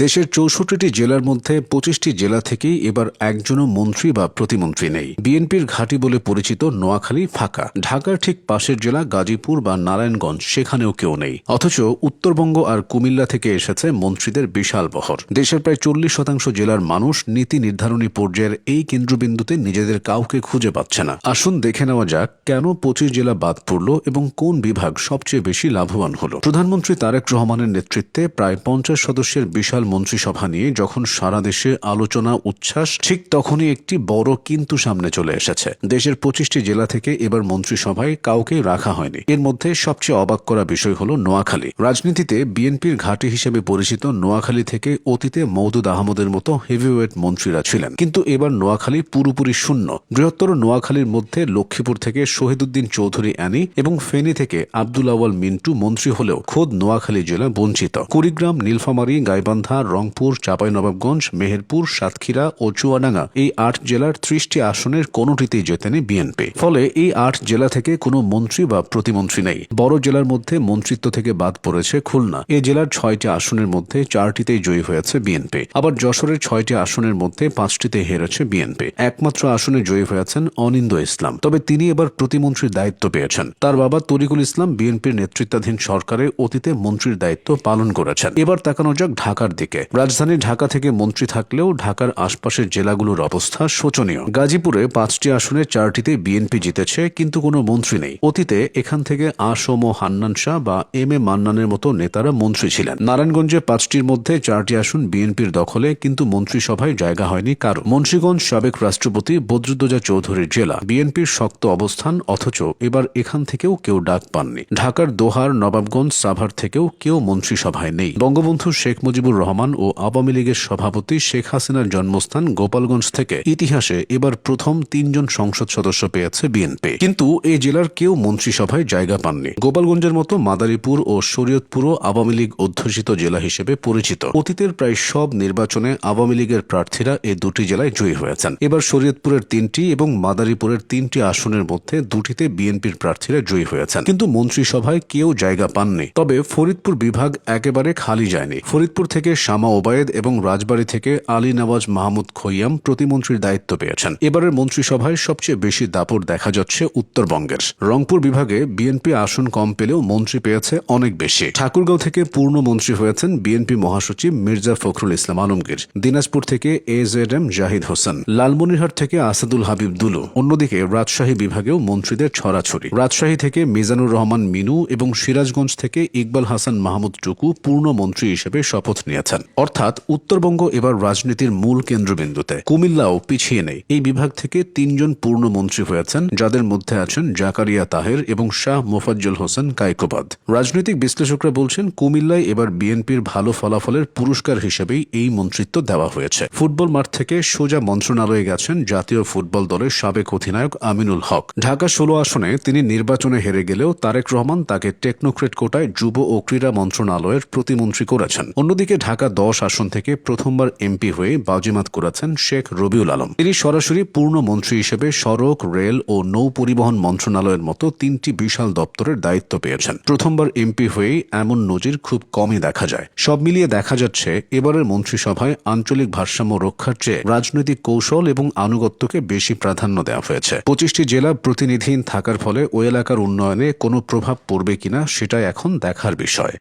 দেশের ৬৪টি জেলার মধ্যে ২৫টি জেলা থেকেই এবার একজনও মন্ত্রী বা প্রতিমন্ত্রী নেই। বিএনপির ঘাঁটি বলে পরিচিত নোয়াখালী ফাঁকা। ঢাকার ঠিক পাশের জেলা গাজীপুর বা নারায়ণগঞ্জ, সেখানেও কেউ নেই। অথচ উত্তরবঙ্গ আর কুমিল্লা থেকে এসেছে মন্ত্রীদের বিশাল বহর। দেশের প্রায় ৪০% জেলার মানুষ নীতি নির্ধারণী পর্যায়ের এই কেন্দ্রবিন্দুতে নিজেদের কাউকে খুঁজে পাচ্ছে না। আসুন দেখে নেওয়া যাক কেন ২৫ জেলা বাদ পড়ল এবং কোন বিভাগ সবচেয়ে বেশি লাভবান হল। প্রধানমন্ত্রী তারেক রহমানের নেতৃত্বে প্রায় ৫০ সদস্যের বিশাল মন্ত্রিসভা নিয়ে যখন সারা দেশে আলোচনা উচ্ছ্বাস, ঠিক তখনই একটি বড় কিন্তু সামনে চলে এসেছে। দেশের ২৫টি জেলা থেকে এবার মন্ত্রিসভায় কাউকে রাখা হয়নি। এর মধ্যে সবচেয়ে অবাক করা বিষয় হল নোয়াখালী। রাজনীতিতে বিএনপির ঘাঁটি হিসেবে পরিচিত নোয়াখালী থেকে অতীতে মওদুদ আহমদের মতো হেভিওয়েট মন্ত্রীরা ছিলেন, কিন্তু এবার নোয়াখালী পুরোপুরি শূন্য। বৃহত্তর নোয়াখালীর মধ্যে লক্ষ্মীপুর থেকে শহীদুদ্দিন চৌধুরী অ্যানি এবং ফেনী থেকে আব্দুল আওয়াল মিন্টু মন্ত্রী হলেও খোদ নোয়াখালী জেলা বঞ্চিত। কুড়িগ্রাম, নীলফামারী, গাইবান্ধা, রংপুর, চাঁপাইনবাবগঞ্জ, মেহেরপুর, সাতক্ষীরা ও চুয়াডাঙ্গা এই ৮ জেলার ৩০টি আসনের কোনোটিতেই জেতেনি বিএনপি। ফলে এই ৮ জেলা থেকে কোনো মন্ত্রী বা প্রতিমন্ত্রী নেই। বড় জেলার মধ্যে মন্ত্রিত্ব থেকে বাদ পড়েছে খুলনা। এ জেলার ৬টি আসনের মধ্যে ৪টিতেই জয়ী হয়েছে বিএনপি। আবার যশোরের ৬টি আসনের মধ্যে ৫টিতে হেরেছে বিএনপি। একমাত্র আসনে জয়ী হয়েছেন অনিন্দ্য ইসলাম, তবে তিনি এবার প্রতিমন্ত্রীর দায়িত্ব পেয়েছেন। তার বাবা তরিকুল ইসলাম বিএনপির নেতৃত্বাধীন সরকারে অতীতে মন্ত্রীর দায়িত্ব পালন করেছেন। এবার তাকানো যাক ঢাকার দিকে। রাজধানী ঢাকা থেকে মন্ত্রী থাকলেও ঢাকার আশপাশের জেলাগুলোর অবস্থা শোচনীয়। গাজীপুরে ৫টি আসনে ৪টিতে বিএনপি জিতেছে, কিন্তু কোনো মন্ত্রী নেই। অতীতে এখান থেকে আসম হান্নান শাহ বা এম এ মান্নানের মতো নেতারা মন্ত্রী ছিলেন। নারায়ণগঞ্জে ৫টির মধ্যে ৪টি আসন বিএনপির দখলে, কিন্তু মন্ত্রিসভায় জায়গা হয়নি কারো। মুন্সিগঞ্জ সাবেক রাষ্ট্রপতি বদরুদ্দোজা চৌধুরীর জেলা, বিএনপির শক্ত অবস্থান, অথচ এবার এখান থেকেও কেউ ডাক পাননি। ঢাকার দোহার, নবাবগঞ্জ, সাভার থেকেও কেউ মন্ত্রিসভায় নেই। বঙ্গবন্ধু শেখ মুজিবুর রহমান ও আওয়ামী লীগের সভাপতি শেখ হাসিনার জন্মস্থান গোপালগঞ্জ থেকে ইতিহাসে এবার প্রথম ৩ জন সংসদ সদস্য পেয়েছে বিএনপি, কিন্তু এই জেলার কেউ মন্ত্রিসভায় জায়গা পাননি। গোপালগঞ্জের মতো মাদারীপুর ও শরীয়তপুরও আওয়ামী লীগ অধ্যুষিত জেলা হিসেবে পরিচিত। অতীতের প্রায় সব নির্বাচনে আওয়ামী লীগের প্রার্থীরা এই দুটি জেলায় জয়ী হয়েছেন। এবার শরীয়তপুরের ৩টি এবং মাদারীপুরের ৩টি আসনের মধ্যে ২টিতে বিএনপির প্রার্থীরা জয়ী হয়েছেন, কিন্তু মন্ত্রিসভায় কেউ জায়গা পাননি। তবে ফরিদপুর বিভাগ একেবারে খালি যায়নি। ফরিদপুর থেকে শামা ওবায়েদ এবং রাজবাড়ী থেকে আলী নওয়াজ মাহমুদ খৈয়াম প্রতিমন্ত্রীর দায়িত্ব পেয়েছেন। এবারের মন্ত্রিসভায় সবচেয়ে বেশি দাপট দেখা যাচ্ছে উত্তরবঙ্গের। রংপুর বিভাগে বিএনপি আসন কম পেলেও মন্ত্রী পেয়েছে অনেক বেশি। ঠাকুরগাঁও থেকে পূর্ণ মন্ত্রী হয়েছেন বিএনপি মহাসচিব মির্জা ফখরুল ইসলাম আলমগীর। দিনাজপুর থেকে AZM জাহিদ হোসেন। লালমনিরহাট থেকে আসাদুল হাবিব দুলু। অন্যদিকে রাজশাহী বিভাগেও মন্ত্রীদের ছড়াছড়ি। রাজশাহী থেকে মিজানুর রহমান মিনু এবং সিরাজগঞ্জ থেকে ইকবাল হাসান মাহমুদ টুকু পূর্ণ মন্ত্রী হিসেবে শপথ নিয়েছেন। অর্থাৎ উত্তরবঙ্গ এবার রাজনীতির মূল কেন্দ্রবিন্দুতে। কুমিল্লাও পিছিয়ে নেই। এই বিভাগ থেকে ৩ জন পূর্ণ মন্ত্রী হয়েছেন, যাদের মধ্যে আছেন জাকারিয়া তাহের এবং শাহ মোফাজ্জল হোসেন কায়কোবাদ। রাজনৈতিক বিশ্লেষকরা বলছেন কুমিল্লায় এবার বিএনপির ভালো ফলাফলের পুরস্কার হিসেবেই এই মন্ত্রিত্ব দেওয়া হয়েছে। ফুটবল মাঠ থেকে সোজা মন্ত্রণালয়ে গেছেন জাতীয় ফুটবল দলের সাবেক অধিনায়ক আমিনুল হক। ঢাকা ১৬ আসনে তিনি নির্বাচনে হেরে গেলেও তারেক রহমান তাকে টেকনোক্রেট কোটায় যুব ও ক্রীড়া মন্ত্রণালয়ের প্রতিমন্ত্রী করেছেন। অন্যদিকে ঢাকা ১০ আসন থেকে প্রথমবার এমপি হয়ে বাজিমাত করেছেন শেখ রবিউল আলম। তিনি সরাসরি পূর্ণ মন্ত্রী হিসেবে সড়ক, রেল ও নৌ পরিবহন মন্ত্রণালয়ের মতো ৩টি বিশাল দপ্তরের দায়িত্ব পেয়েছেন। প্রথমবার এমপি হয়েই এমন নজির খুব কমই দেখা যায়। সব মিলিয়ে দেখা যাচ্ছে এবারের মন্ত্রিসভায় আঞ্চলিক ভারসাম্য রক্ষার চেয়ে রাজনৈতিক কৌশল এবং আনুগত্যকে বেশি প্রাধান্য দেওয়া হয়েছে। ২৫টি জেলা প্রতিনিধিহীন থাকার ফলে ওই এলাকার উন্নয়নে কোনো প্রভাব পড়বে কিনা সেটাই এখন দেখার বিষয়।